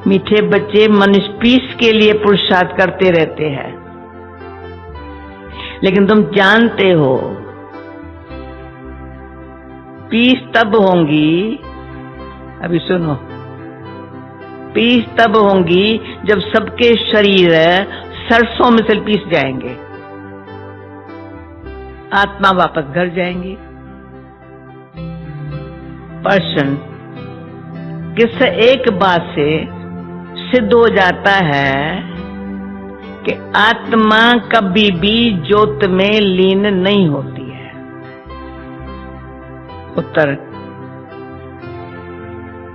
मीठे बच्चे मनुष्य पीस के लिए पुरुषार्थ करते रहते हैं, लेकिन तुम जानते हो पीस तब होंगी, अभी सुनो, पीस तब होंगी जब सबके शरीर सरसों में से पीस जाएंगे, आत्मा वापस घर जाएंगी। पर्सन किस एक बात से सिद्ध हो जाता है कि आत्मा कभी भी ज्योत में लीन नहीं होती है। उत्तर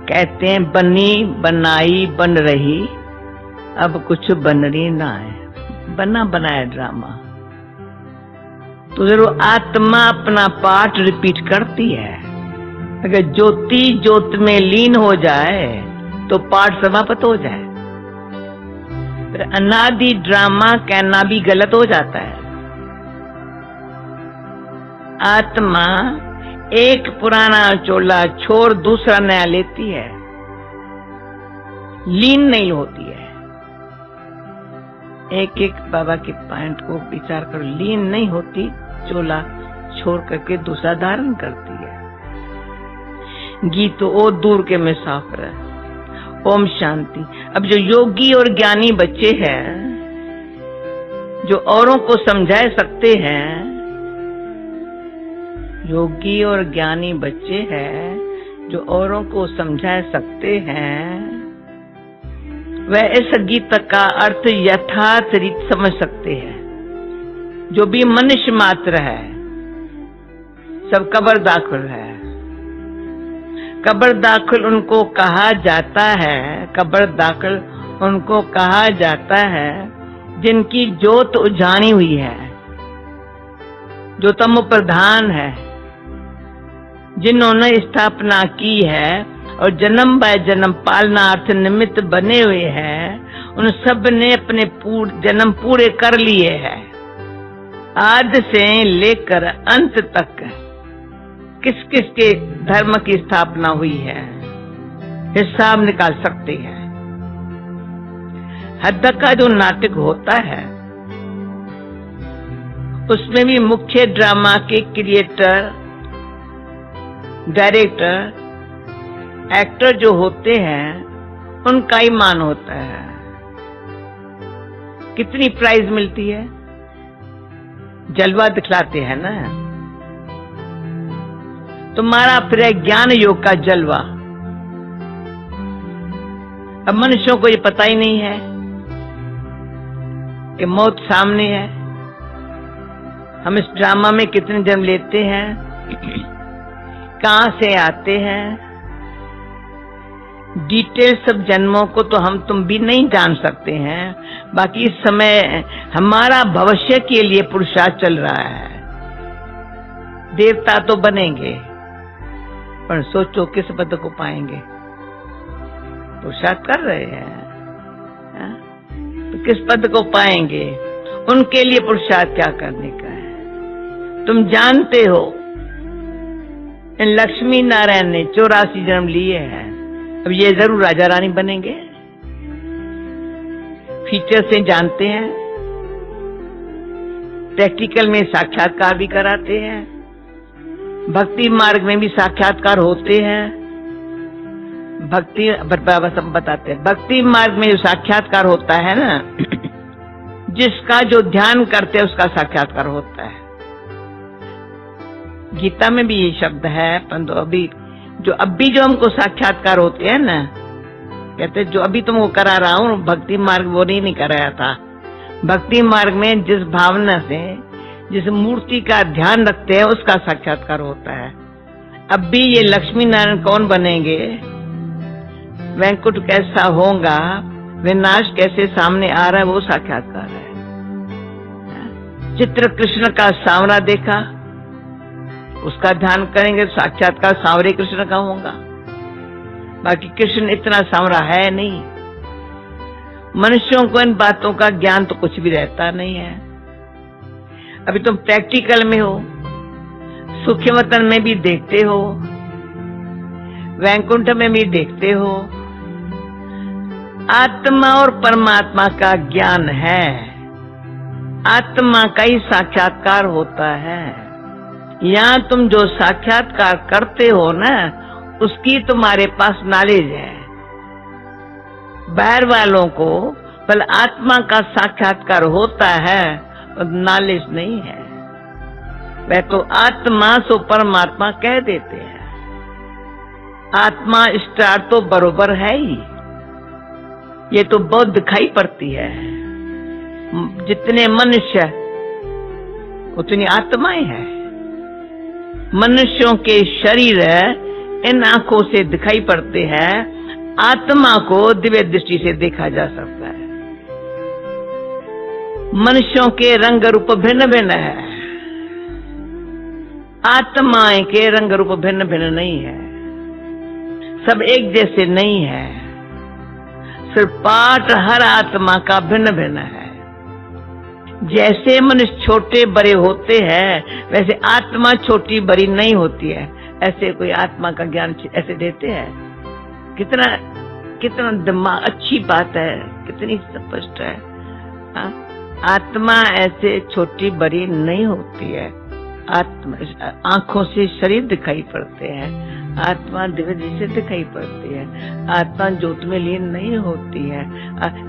कहते हैं बनी बनाई बन रही, अब कुछ बन रही ना है, बना बनाया ड्रामा। तो जरूर आत्मा अपना पार्ट रिपीट करती है। अगर ज्योति ज्योत में लीन हो जाए तो पाठ समाप्त हो जाए, फिर अनादि ड्रामा कहना भी गलत हो जाता है। आत्मा एक पुराना चोला छोड़ दूसरा नया लेती है, लीन नहीं होती है। एक एक बाबा के पॉइंट को विचार करो, लीन नहीं होती, चोला छोड़ करके दूसरा धारण करती है। गीत ओ दूर के मुसाफिर है। ओम शांति। अब जो योगी और ज्ञानी बच्चे हैं, जो औरों को समझा सकते हैं, योगी और ज्ञानी बच्चे हैं जो औरों को समझा सकते हैं, वह इस गीत का अर्थ यथार्थ रीत समझ सकते हैं। जो भी मनुष्य मात्र है सब कब्र दाखिल है। कब्र दाखिल उनको कहा जाता है, कब्र दाखिल उनको कहा जाता है जिनकी ज्योत उजानी हुई है, जो तमो प्रधान है, जिन्होंने स्थापना की है और जन्म बाय जन्म पालनार्थ निमित्त बने हुए हैं, उन सब ने अपने जन्म पूरे कर लिए हैं। आदि से लेकर अंत तक किस किस के धर्म की स्थापना हुई है, हिसाब निकाल सकते हैं। हद का जो नाटक होता है उसमें भी मुख्य ड्रामा के क्रिएटर, डायरेक्टर, एक्टर जो होते हैं उनका ही मान होता है। कितनी प्राइज मिलती है, जलवा दिखलाते हैं ना। तुम्हारा फिर ज्ञान योग का जलवा। अब मनुष्यों को ये पता ही नहीं है कि मौत सामने है। हम इस ड्रामा में कितने जन्म लेते हैं, कहां से आते हैं, डिटेल सब जन्मों को तो हम तुम भी नहीं जान सकते हैं। बाकी इस समय हमारा भविष्य के लिए पुरुषार्थ चल रहा है। देवता तो बनेंगे, पर सोचो किस पद को पाएंगे। पुरुषार्थ कर रहे हैं तो किस पद को पाएंगे, उनके लिए पुरुषार्थ क्या करने का है। तुम जानते हो इन लक्ष्मी नारायण ने 84 जन्म लिए हैं, अब ये जरूर राजा रानी बनेंगे। फीचर से जानते हैं, प्रैक्टिकल में साक्षात्कार भी कराते हैं, भक्ति मार्ग में भी साक्षात्कार होते हैं। भक्ति बाबा सब बताते हैं, भक्ति मार्ग में जो साक्षात्कार होता है ना, जिसका जो ध्यान करते हैं उसका साक्षात्कार होता है। गीता में भी ये शब्द है, परंतु अभी जो हमको साक्षात्कार होते हैं ना, कहते जो अभी तुमको करा रहा हूं भक्ति मार्ग, वो नहीं कराया था। भक्ति मार्ग में जिस भावना से, जिस मूर्ति का ध्यान रखते हैं उसका साक्षात्कार होता है। अब भी ये लक्ष्मी नारायण कौन बनेंगे, वैकुंठ कैसा होगा, विनाश कैसे सामने आ रहा है, वो साक्षात्कार है। चित्र कृष्ण का सांवरा देखा, उसका ध्यान करेंगे, साक्षात्कार सांवरे कृष्ण का होगा। बाकी कृष्ण इतना सांवरा है नहीं। मनुष्यों को इन बातों का ज्ञान तो कुछ भी रहता नहीं है। अभी तुम प्रैक्टिकल में हो, सूक्ष्मतन में भी देखते हो, वैकुंठ में भी देखते हो, आत्मा और परमात्मा का ज्ञान है, आत्मा का ही साक्षात्कार होता है। यहाँ तुम जो साक्षात्कार करते हो ना, उसकी तुम्हारे पास नॉलेज है। बाहर वालों को पहले आत्मा का साक्षात्कार होता है और नॉलेज नहीं है। वह तो आत्मा सो परमात्मा कह देते हैं। आत्मा स्टार तो बरोबर है ही, ये तो बहुत दिखाई पड़ती है। जितने मनुष्य उतनी आत्माएं हैं। मनुष्यों के शरीर इन आंखों से दिखाई पड़ते हैं, आत्मा को दिव्य दृष्टि से देखा जा सकता है। मनुष्यों के रंग रूप भिन्न भिन्न है, आत्माएं के रंग रूप भिन्न भिन्न नहीं है, सब एक जैसे नहीं है। सिर्फ पाठ हर आत्मा का भिन्न भिन्न है। जैसे मनुष्य छोटे बड़े होते हैं, वैसे आत्मा छोटी बड़ी नहीं होती है। ऐसे कोई आत्मा का ज्ञान ऐसे देते हैं? कितना कितना दिमाग, अच्छी बात है, कितनी स्पष्ट है। आत्मा ऐसे छोटी बड़ी नहीं होती है। आत्मा आंखों से शरीर दिखाई पड़ते हैं, आत्मा दिव्य दृष्टि से दिखाई पड़ती है। आत्मा ज्योत में लीन नहीं होती है।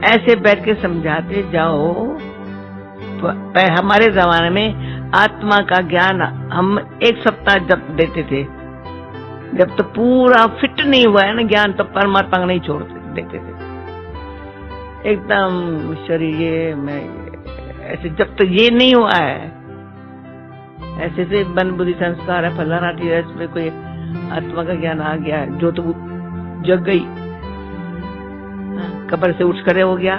ऐसे बैठ के समझाते जाओ। हमारे जमाने में आत्मा का ज्ञान हम 1 सप्ताह जब देते थे, जब तो पूरा फिट नहीं हुआ है ना ज्ञान, तो परमात्मा को नहीं छोड़ते देते थे एकदम शरीर में। ऐसे जब तक ये नहीं हुआ है, ऐसे से मन बुद्धि संस्कार है फलाना इसमें कोई आत्मा का ज्ञान आ गया, जो तो जग गई, कब्र से उठ खड़े हो गया।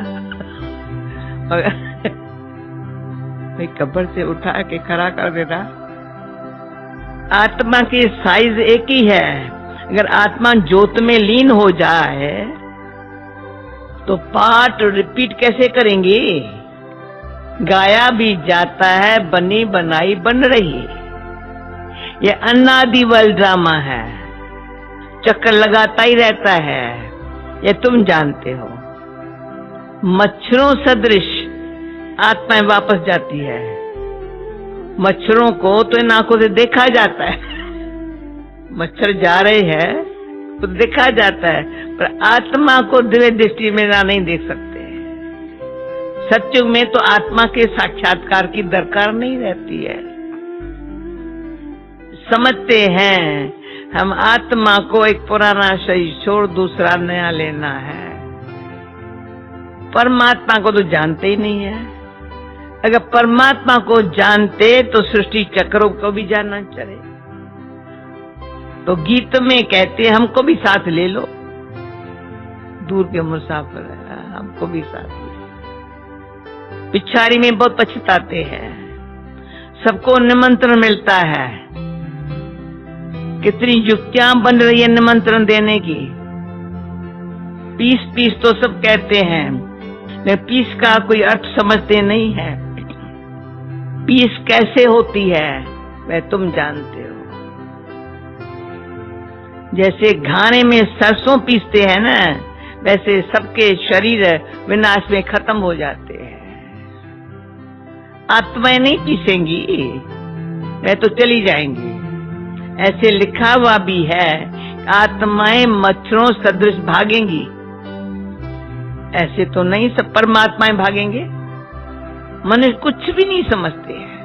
कब्र से उठा के खड़ा कर देना। आत्मा की साइज एक ही है। अगर आत्मा ज्योत में लीन हो जाए तो पाठ रिपीट कैसे करेंगे? गाया भी जाता है, बनी बनाई बन रही। ये अनादिवल ड्रामा है, चक्कर लगाता ही रहता है, ये तुम जानते हो। मच्छरों सदृश आत्माएं वापस जाती है। मच्छरों को तो इन आंखों से देखा जाता है, मच्छर जा रहे हैं तो देखा जाता है, पर आत्मा को दिव्य दृष्टि में ना नहीं देख सकते। सत्युग में तो आत्मा के साक्षात्कार की दरकार नहीं रहती है। समझते हैं हम आत्मा को एक पुराना शरीर छोड़ दूसरा नया लेना है। परमात्मा को तो जानते ही नहीं है। अगर परमात्मा को जानते तो सृष्टि चक्रों को भी जानना चाहिए। तो गीत में कहते हमको भी साथ ले लो, दूर के मुसाफिर हमको भी साथ ले। पिछाड़ी में बहुत पछताते हैं। सबको निमंत्रण मिलता है, कितनी युक्तियां बन रही है निमंत्रण देने की। पीस पीस तो सब कहते हैं, लेकिन पीस का कोई अर्थ समझते नहीं है। पीस कैसे होती है वह तुम जानते हो। जैसे घाने में सरसों पीसते हैं ना, वैसे सबके शरीर विनाश में खत्म हो जाते हैं। आत्माएं नहीं पीसेंगी, वह तो चली जाएंगी। ऐसे लिखा हुआ भी है, आत्माएं मच्छरों सदृश भागेंगी। ऐसे तो नहीं सब परमात्माएं भागेंगे। मनुष्य कुछ भी नहीं समझते हैं।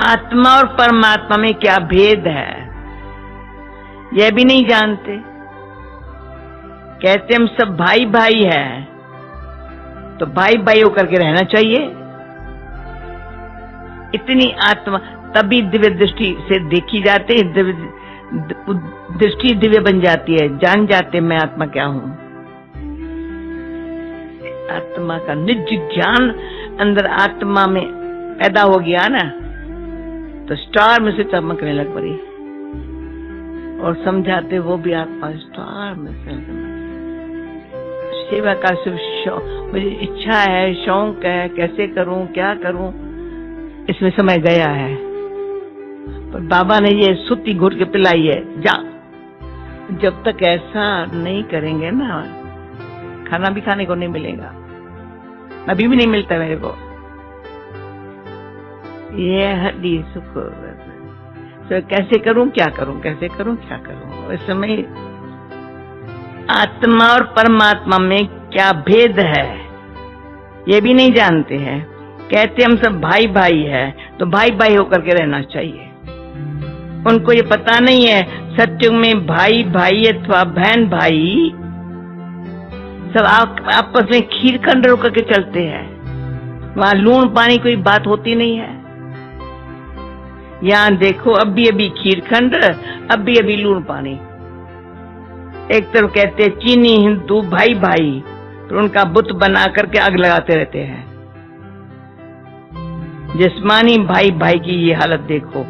आत्मा और परमात्मा में क्या भेद है यह भी नहीं जानते। कहते हम सब भाई भाई हैं, तो भाई भाई होकर के रहना चाहिए। इतनी आत्मा तभी दिव्य दृष्टि से देखी जाती है, दृष्टि दिव्य बन जाती है, जान जाते मैं आत्मा क्या हूं। आत्मा का निज ज्ञान अंदर आत्मा में पैदा हो गया ना, तो स्टार में से चमकने लग पड़ी। और समझाते वो भी आत्मा स्टार में से। सेवा का सिर्फ मुझे इच्छा है, शौक है, कैसे करूं क्या करूं, इसमें समय गया है। पर बाबा ने ये सुती घुट के पिलाई है, जा। जब तक ऐसा नहीं करेंगे ना, खाना भी खाने को नहीं मिलेगा, अभी भी नहीं मिलता मेरे को। ये हड्डी सुख। तो कैसे करूं क्या करूं, कैसे करूं क्या करूं। इस समय आत्मा और परमात्मा में क्या भेद है ये भी नहीं जानते हैं। कहते हम सब भाई भाई है, तो भाई भाई होकर के रहना चाहिए। उनको ये पता नहीं है सत्युग में भाई भाई अथवा बहन भाई सब आपस में खीर खंड होकर के चलते हैं। वहां लूण पानी कोई बात होती नहीं है। यहाँ देखो अभी अभी खीरखंड, अभी अभी लूण पानी। एक तरफ कहते हैं चीनी हिंदू भाई भाई, तो उनका बुत बना करके आग लगाते रहते हैं। जिस्मानी भाई भाई की ये हालत देखो।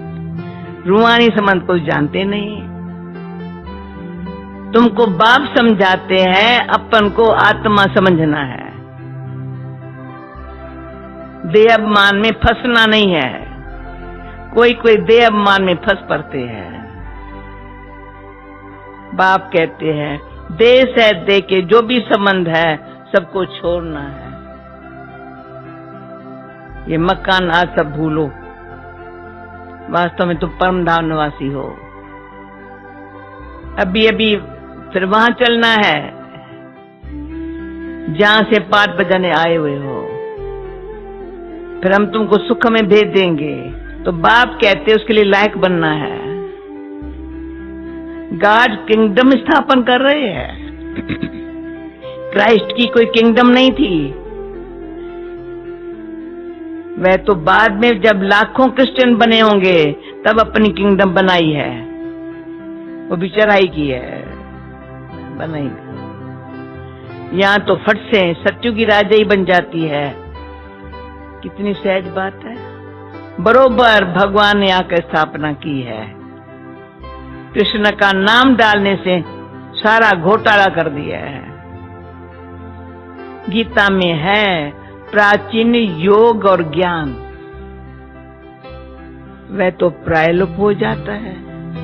रूहानी संबंध को जानते नहीं। तुमको बाप समझाते हैं, अपन को आत्मा समझना है। देह अभिमान में फंसना नहीं है। कोई कोई देह अभिमान में फंस पड़ते हैं। बाप कहते हैं देह से देह के जो भी संबंध है सबको छोड़ना है। ये मकान आज सब भूलो, वास्तव में तुम परम धाम निवासी हो। अभी अभी फिर वहां चलना है जहां से पाठ बजाने आए हुए हो। फिर हम तुमको सुख में भेज देंगे। तो बाप कहते उसके लिए लायक बनना है। गॉड किंगडम स्थापन कर रहे हैं। क्राइस्ट की कोई किंगडम नहीं थी। वह तो बाद में जब लाखों क्रिश्चियन बने होंगे तब अपनी किंगडम बनाई है। वो भी चढ़ाई की है, बनाई। यहां तो फट से सत्यु की राजा ही बन जाती है। कितनी सहज बात है। बरोबर भगवान ने आकर स्थापना की है। कृष्ण का नाम डालने से सारा घोटाला कर दिया है। गीता में है प्राचीन योग और ज्ञान, वह तो प्रायलोप हो जाता है।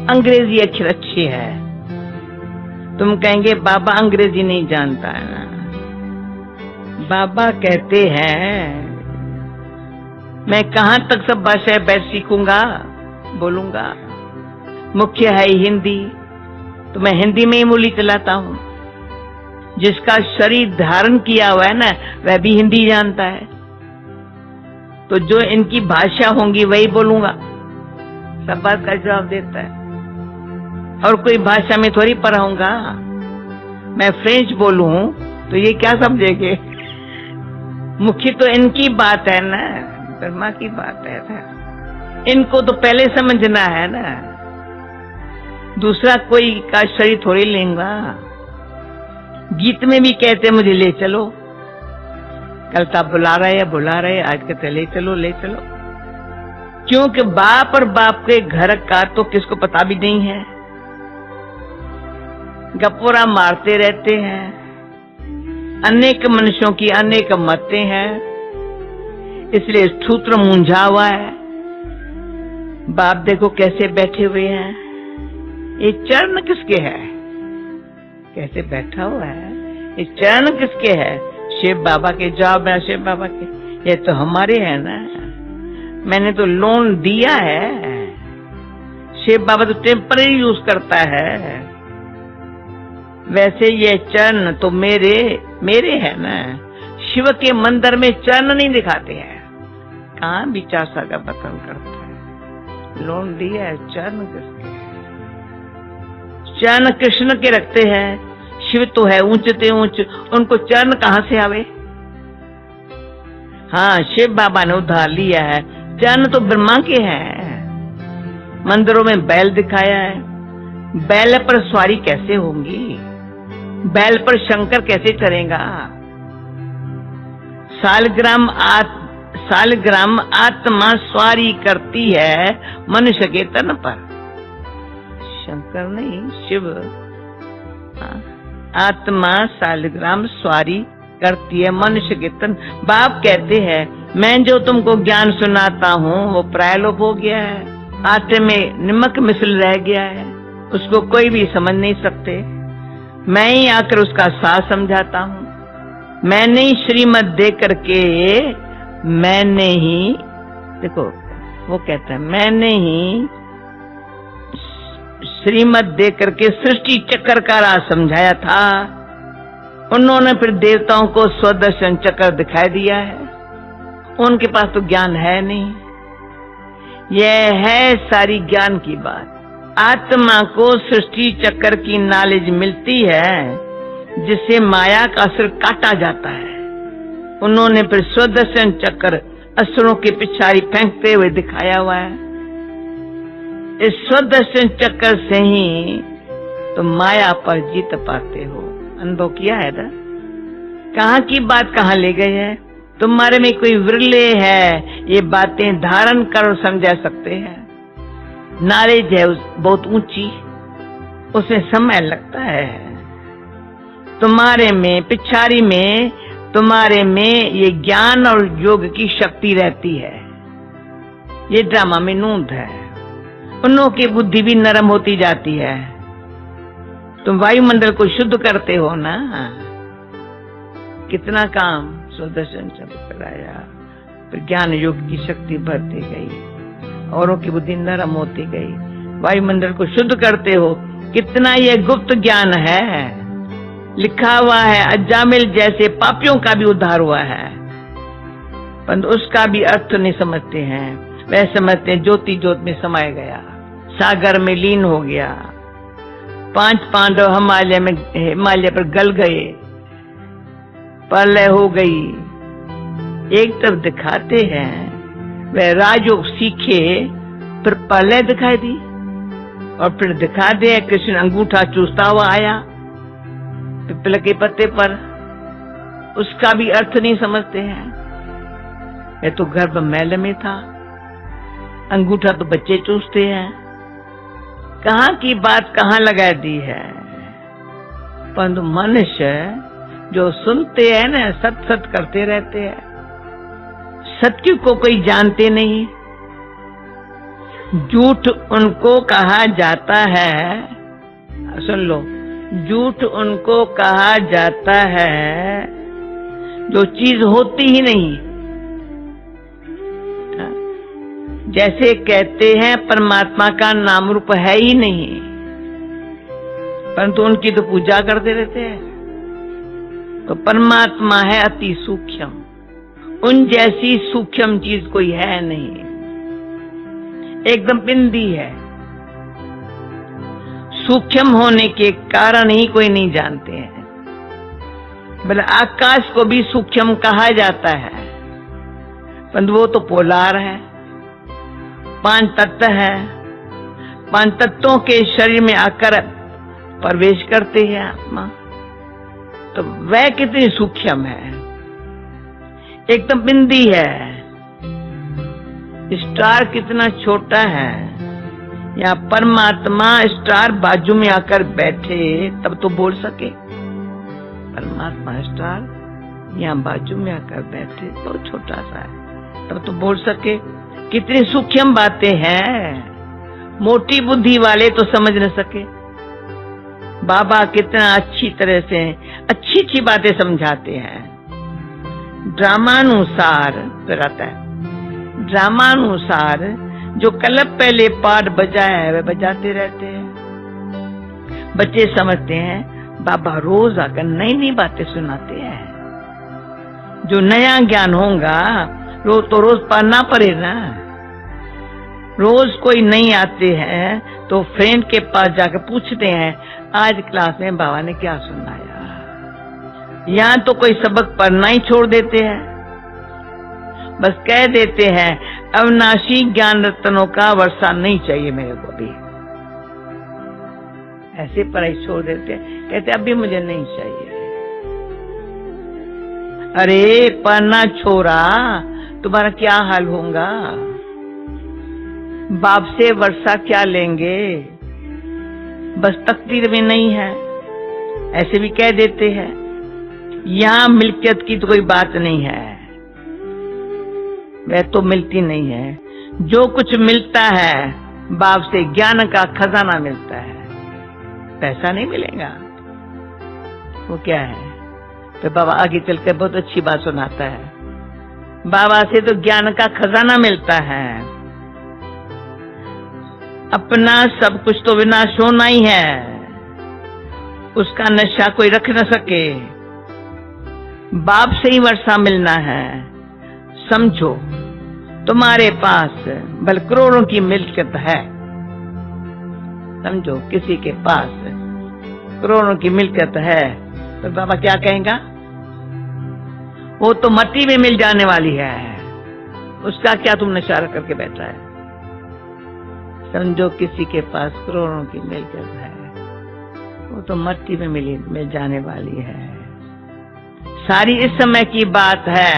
अंग्रेजी अक्षर अच्छी है। तुम कहेंगे बाबा अंग्रेजी नहीं जानता है ना। बाबा कहते हैं मैं कहां तक सब भाषाएं बैठ सीखूंगा, बोलूंगा। मुख्य है हिंदी, तो मैं हिंदी में ही मूली चलाता हूं। जिसका शरीर धारण किया हुआ है ना, वह भी हिंदी जानता है। तो जो इनकी भाषा होंगी वही बोलूंगा। सब बात का जवाब देता है। और कोई भाषा में थोड़ी पढ़ाऊंगा। मैं फ्रेंच बोलूं तो ये क्या समझेंगे। मुख्य तो इनकी बात है ना, ब्रह्मा की बात है ना। इनको तो पहले समझना है ना। दूसरा कोई का शरीर थोड़ी लेंगा। गीत में भी कहते मुझे ले चलो। कल तो आप बुला रहे आज कहते ले चलो ले चलो। क्योंकि बाप और बाप के घर का तो किसको पता भी नहीं है। गपोरा मारते रहते हैं। अनेक मनुष्यों की अनेक मतें हैं, इसलिए सूत्र मूंझा हुआ है। बाप देखो कैसे बैठे हुए हैं। ये चरण किसके है, कैसे बैठा हुआ है। ये चरण किसके है, शिव बाबा के। जवाब है शिव बाबा के। ये तो हमारे है ना, मैंने तो लोन दिया है। शिव बाबा तो टेम्पररी यूज करता है। वैसे ये चरण तो मेरे है ना। शिव के मंदिर में चरण नहीं दिखाते हैं। कहाँ विचार सागर बतन करता है। लोन दिया है, चरण किसके? चरण कृष्ण के रखते हैं। शिव तो है ऊंचते ऊंच, उनको चरण कहां से आवे। हाँ, शिव बाबा ने उधार लिया है। चरण तो ब्रह्मा के हैं। मंदिरों में बैल दिखाया है। बैल पर सवारी कैसे होंगी, बैल पर शंकर कैसे चढ़ेगा। सालग्राम आत्मा सवारी करती है मनुष्य के तन पर, शंकर नहीं शिव। आत्मा सालग्राम सवारी करती है मनुष्य के तन। बाप कहते हैं मैं जो तुमको ज्ञान सुनाता हूँ वो प्रायलोप हो गया है। आटे में नमक मिसल रह गया है, उसको कोई भी समझ नहीं सकते। मैं ही आकर उसका सार समझाता हूँ। मैंने ही श्रीमत दे करके, मैंने ही, देखो वो कहता है मैंने ही श्रीमत दे करके सृष्टि चक्र का राज समझाया था। उन्होंने फिर देवताओं को स्वदर्शन चक्र दिखाई दिया है। उनके पास तो ज्ञान है नहीं। यह है सारी ज्ञान की बात। आत्मा को सृष्टि चक्र की नॉलेज मिलती है, जिससे माया का असर काटा जाता है। उन्होंने फिर स्वदर्शन चक्र असुरों के पिछाड़ी फेंकते हुए दिखाया हुआ है। इस स्वदर्शन चक्र से ही तो माया पर जीत पाते हो। अनुभव किया है ना? कहाँ की बात कहाँ ले गए है। तुम्हारे में कोई विरले है, ये बातें धारण कर समझा सकते हैं। नॉलेज है बहुत ऊंची, उसमें समय लगता है। तुम्हारे में पिछाड़ी में, तुम्हारे में ये ज्ञान और योग की शक्ति रहती है। ये ड्रामा में नूंद है। उन्हों की बुद्धि भी नरम होती जाती है। तुम वायुमंडल को शुद्ध करते हो ना, कितना काम सुदर्शन चक्र कराया, फिर ज्ञान योग की शक्ति बढ़ती गई, औरों की बुद्धि नरम होती गई, वायुमंडल को शुद्ध करते हो। कितना ये गुप्त ज्ञान है, लिखा हुआ है। अजामिल जैसे पापियों का भी उद्धार हुआ है, परंतु उसका भी अर्थ नहीं समझते हैं। वह समझते हैं ज्योति ज्योत में समाया गया, सागर में लीन हो गया। 5 पांडव हिमालय पर गल गए, प्रलय हो गई। एक तरफ दिखाते हैं वह राजयोग सीखे, फिर प्रलय दिखाई दी, और फिर दिखा दे कृष्ण अंगूठा चूसता हुआ आया पिपल के पत्ते पर। उसका भी अर्थ नहीं समझते हैं। यह तो गर्भ मैल में था, अंगूठा तो बच्चे चूसते हैं। कहाँ की बात कहाँ लगा दी है। परंतु मनुष्य जो सुनते हैं ना, सत सत करते रहते हैं। सत्य को कोई जानते नहीं। झूठ उनको कहा जाता है, सुन लो, झूठ उनको कहा जाता है जो चीज होती ही नहीं। जैसे कहते हैं परमात्मा का नाम रूप है ही नहीं, परंतु उनकी तो पूजा करते रहते हैं। तो परमात्मा है अति सूक्ष्म, उन जैसी सूक्ष्म चीज कोई है नहीं, एकदम बिंदी है। सूक्ष्म होने के कारण ही कोई नहीं जानते हैं। भले आकाश को भी सूक्ष्म कहा जाता है, परंतु वो तो पोलार है, 5 तत्व है। 5 तत्वों के शरीर में आकर प्रवेश करते हैं आत्मा, तो वह कितनी सूक्ष्म है, एकदम बिंदी है। स्टार कितना छोटा है, या परमात्मा स्टार बाजू में आकर बैठे तब तो बोल सके। परमात्मा स्टार यहाँ बाजू में आकर बैठे तो छोटा सा है, तब तो बोल सके। कितनी सूक्ष्म बातें हैं, मोटी बुद्धि वाले तो समझ न सके। बाबा कितना अच्छी तरह से अच्छी अच्छी बातें समझाते हैं। ड्रामानुसार फिर आता है, ड्रामानुसार जो कल पहले पाठ बजाया है वह बजाते रहते हैं। बच्चे समझते हैं बाबा रोज आकर नई नई बातें सुनाते हैं। जो नया ज्ञान होगा रोज तो रोज पढ़ना पड़े ना। रोज कोई नहीं आते हैं तो फ्रेंड के पास जाकर पूछते हैं आज क्लास में बाबा ने क्या सुनाया। यहाँ तो कोई सबक पढ़ना ही छोड़ देते हैं, बस कह देते हैं अविनाशी ज्ञान रत्नों का वर्षा नहीं चाहिए मेरे को भी। ऐसे पढ़ाई छोड़ देते हैं, कहते अभी मुझे नहीं चाहिए। अरे पढ़ना छोड़ा, तुम्हारा क्या हाल होगा। बाप से वर्षा क्या लेंगे, बस तकदीर में नहीं है, ऐसे भी कह देते हैं। यहाँ मिल्कियत की तो कोई बात नहीं है, वह तो मिलती नहीं है। जो कुछ मिलता है बाप से ज्ञान का खजाना मिलता है, पैसा नहीं मिलेगा। वो क्या है, तो बाबा आगे चलकर बहुत अच्छी बात सुनाता है। बाबा से तो ज्ञान का खजाना मिलता है। अपना सब कुछ तो विनाश होना ही है, उसका नशा कोई रख न सके। बाप से ही वर्षा मिलना है। समझो तुम्हारे पास बल करोड़ों की मिल्कियत है। समझो किसी के पास करोड़ों की मिल्कियत है तो बाबा क्या कहेगा? वो तो मट्टी में मिल जाने वाली है, उसका क्या तुम नशा करके बैठा है? समझो किसी के पास करोड़ों की मिल्कियत है, वो तो मट्टी में मिल जाने वाली है। सारी इस समय की बात है।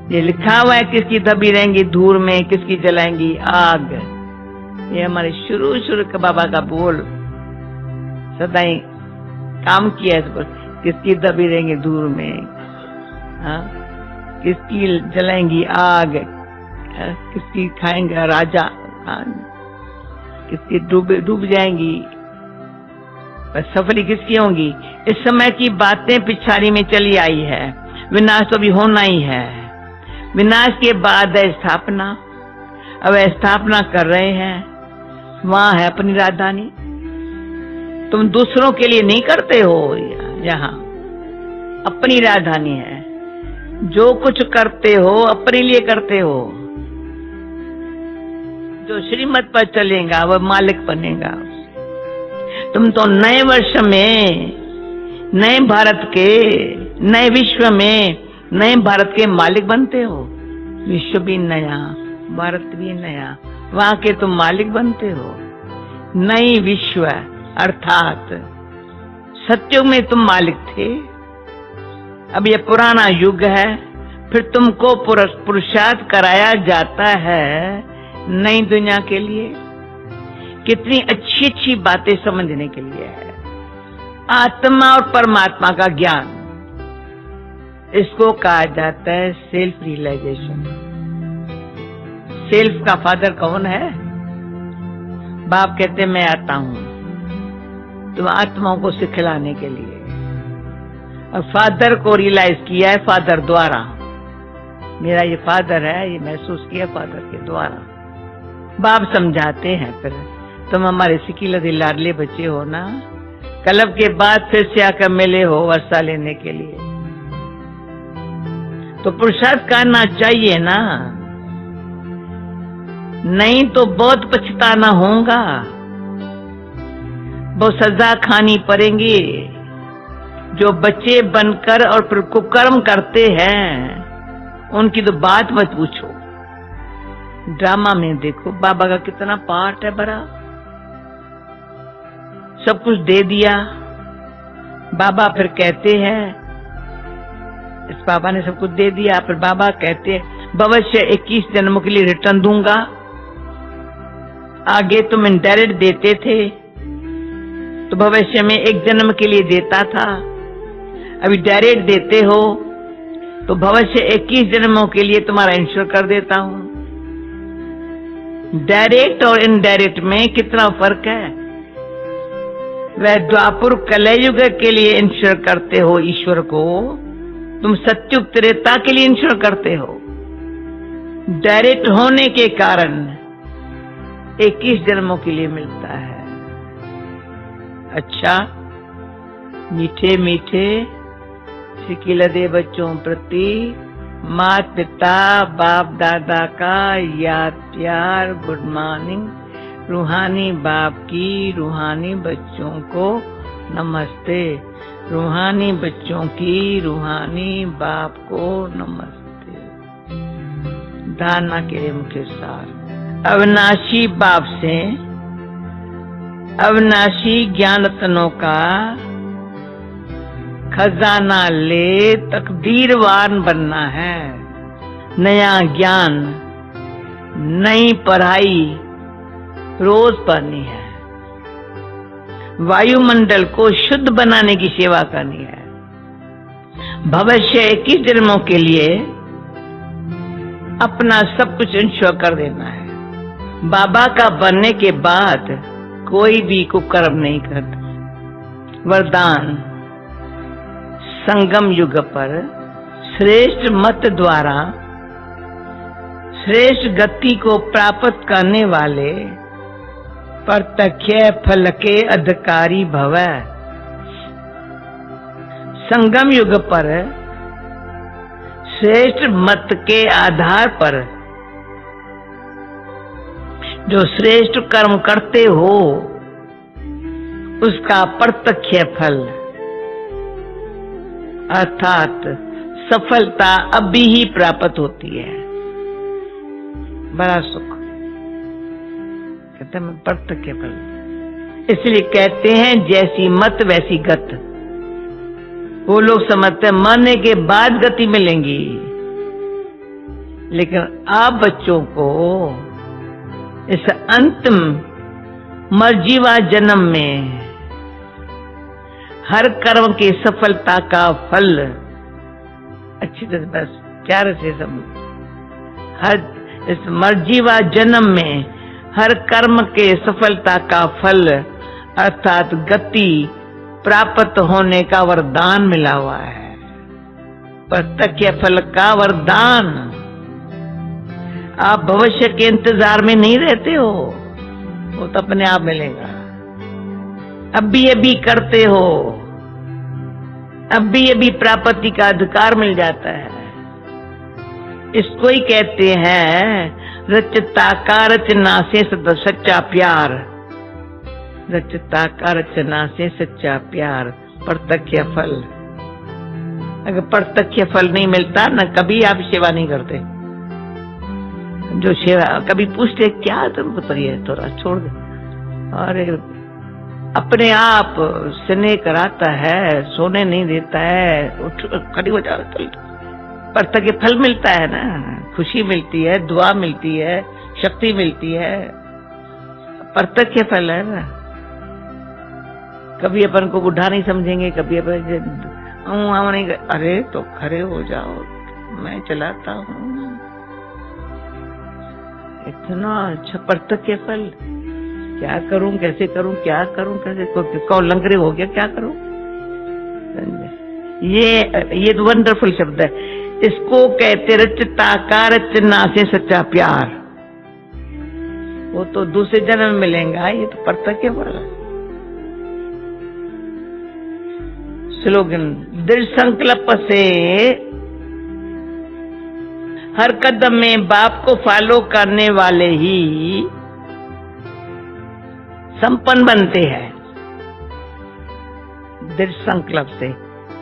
ये लिखा हुआ है किसकी दबी रहेंगी धूल में, किसकी जलाएंगी आग। ये हमारे शुरू का बाबा का बोल सदाई काम किया है। इस पर किसकी दबी रहेंगी धूल में, हाँ? किसकी जलाएंगी आग, किसकी खाएंगे राजा, हाँ? किसकी डूब जाएंगी, सफली किसकी होंगी। इस समय की बातें पिछाड़ी में चली आई है। विनाश तो भी होना ही है। विनाश के बाद है स्थापना। अब स्थापना कर रहे हैं, वहां है अपनी राजधानी। तुम दूसरों के लिए नहीं करते हो, यहाँ अपनी राजधानी है। जो कुछ करते हो अपने लिए करते हो। जो श्रीमत पर चलेगा वह मालिक बनेगा। तुम तो नए वर्ष में, नए भारत के, नए विश्व में, नए भारत के मालिक बनते हो। विश्व भी नया, भारत भी नया, वहां के तुम मालिक बनते हो। नई विश्व अर्थात सत्युग में तुम मालिक थे, अब ये पुराना युग है। फिर तुमको पुरुषार्थ कराया जाता है नई दुनिया के लिए। कितनी अच्छी अच्छी बातें समझने के लिए है। आत्मा और परमात्मा का ज्ञान, इसको कहा जाता है सेल्फ रियलाइजेशन। सेल्फ का फादर कौन है? बाप कहते मैं आता हूं तुम आत्माओं को सिखलाने के लिए। और फादर को रियलाइज किया है फादर द्वारा। मेरा ये फादर है, ये महसूस किया फादर के द्वारा। बाप समझाते हैं फिर तुम हमारे सिकिलधे लाडले बच्चे हो ना, कलब के बाद फिर से आकर मिले हो वर्षा लेने के लिए, तो पुरुषार्थ करना चाहिए ना। नहीं तो बहुत पछताना होगा, बहुत सजा खानी पड़ेंगी। जो बच्चे बनकर और फिर कुकर्म करते हैं उनकी तो बात मत पूछो। ड्रामा में देखो बाबा का कितना पार्ट है बड़ा। सब कुछ दे दिया। बाबा फिर कहते हैं, इस बाबा ने सब कुछ दे दिया। फिर बाबा कहते हैं भविष्य 21 जन्मों के लिए रिटर्न दूंगा। आगे तुम इनडायरेक्ट देते थे तो भविष्य में 1 जन्म के लिए देता था। अभी डायरेक्ट देते हो तो भविष्य 21 जन्मों के लिए तुम्हारा इंश्योर कर देता हूं। डायरेक्ट और इनडायरेक्ट में कितना फर्क है। वह द्वापुर कलयुग के लिए इंश्योर करते हो ईश्वर को, तुम सत्युग त्रेता के लिए इंश्योर करते हो। डायरेक्ट होने के कारण 21 जन्मों के लिए मिलता है। अच्छा, मीठे मीठे सिकिलधे बच्चों प्रति माता पिता बाप दादा का याद प्यार, गुड मॉर्निंग। रूहानी बाप की रूहानी बच्चों को नमस्ते। रूहानी बच्चों की रूहानी बाप को नमस्ते। धारणा के मुख्य सार, अविनाशी बाप से अविनाशी ज्ञान रत्नों का खजाना ले तकदीरवान बनना है। नया ज्ञान, नई पढ़ाई रोज पढ़नी है। वायुमंडल को शुद्ध बनाने की सेवा करनी है। भविष्य 21 जन्मों के लिए अपना सब कुछ इंश्योर कर देना है। बाबा का बनने के बाद कोई भी कुकर्म नहीं करता। वरदान, संगम युग पर श्रेष्ठ मत द्वारा श्रेष्ठ गति को प्राप्त करने वाले प्रत्यक्ष फल के अधिकारी भव। संगम युग पर श्रेष्ठ मत के आधार पर जो श्रेष्ठ कर्म करते हो उसका प्रत्यक्ष फल अर्थात सफलता अभी ही प्राप्त होती है। बड़ा सुख कहते हैं प्रत्यक्ष फल। इसलिए कहते हैं जैसी मत वैसी गत। वो लोग समझते हैं मरने के बाद गति मिलेंगी, लेकिन आप बच्चों को इस अंतिम मर्जीवा जन्म में हर कर्म की सफलता का फल अच्छी तरह बस प्यार से समझ। हर इस मर्जीवा जन्म में हर कर्म के सफलता का फल अर्थात गति प्राप्त होने का वरदान मिला हुआ है। प्रत्यक्ष फल का वरदान। आप भविष्य के इंतजार में नहीं रहते हो, वो तो अपने आप मिलेगा। अभी अभी करते हो, अभी अभी प्राप्ति का अधिकार मिल जाता है। इसको ही कहते हैं रचता का रचना से सच्चा प्यार। रचता का रचना से सच्चा प्यार प्रत्यक्ष फल। अगर प्रत्यक्ष फल नहीं मिलता न कभी आप सेवा नहीं करते। जो सेवा कभी पूछते क्या तुम बताइए थोड़ा छोड़ दे, अरे अपने आप स्नेह कराता है, सोने नहीं देता है, उठ खड़ी हो जाओ चल। प्रत्यक्ष फल मिलता है ना, खुशी मिलती है, दुआ मिलती है, शक्ति मिलती है। प्रत्यक्ष फल है ना। कभी अपन को बुढ़ा नहीं समझेंगे, कभी अपन नहीं, अरे तो खड़े हो जाओ, मैं चलाता हूँ। इतना अच्छा प्रत्यक्ष फल। क्या करूं, कैसे करूं, क्या करूं, कैसे कौन लंगरे हो गया, क्या करूं। ये वंडरफुल शब्द है। इसको कहते रचता का रचना से सच्चा प्यार। वो तो दूसरे जन्म में मिलेगा, ये तो प्रत्यक्ष फल है। स्लोगन दृढ़ संकल्प से हर कदम में बाप को फॉलो करने वाले ही संपन्न बनते हैं। दृढ़ संकल्प से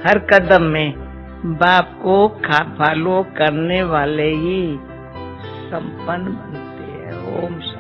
हर कदम में बाप को फॉलो करने वाले ही संपन्न बनते हैं। ओम शांति।